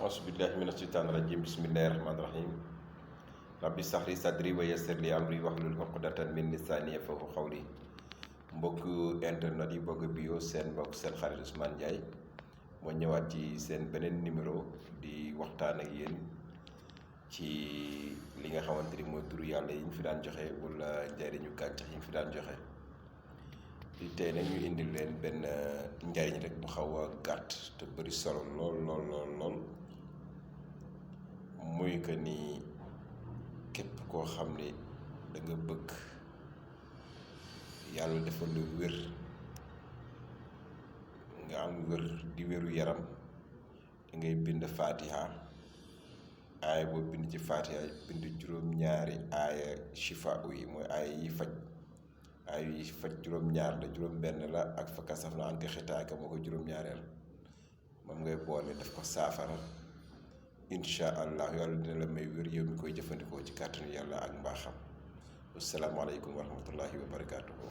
Auzubillahi mina shaytaani rajiim bismillahi rahmaani rahiim rabbi shrah li sadri wa yassir li amri wahlul uqdatan min lisaani yafqahu qawli. Mbokk internet yi bëgg bio seen mbokk seen xarit Ousmane Ndiaye moo ñëwaat ci seen beneen numéro di waxtaan ak yéen ci li nga xamante ni mooy turu yàlla yi ñu fi daan joxe wala njariñu gàncax yi ñu fi daan joxe. tey nag ñu indil leen benn njariñ rek bu xaw a gàtt te bëri solo lool muy que ni képp koo xam ni da nga bëgg yàlla defal lu wér nga am wér di wéru yaram da ngay bind Fatiha aaya boo bind ci Fatiha bind juróom-ñaari aaya shifa yi mooy aaya yi faj. ay faj juróom-ñaar la juróom-benn la ak fa kasaf na anka xitaaka moo ko juróom-ñaareel moom ngay boole def ko saafara incha allah yàlla dina la may wér yow mi koy jëfandikoo ci kàttanu yàlla ak mbaaxam. Asalaamaaleykum wa rahmatullahi wa barakaatuhu.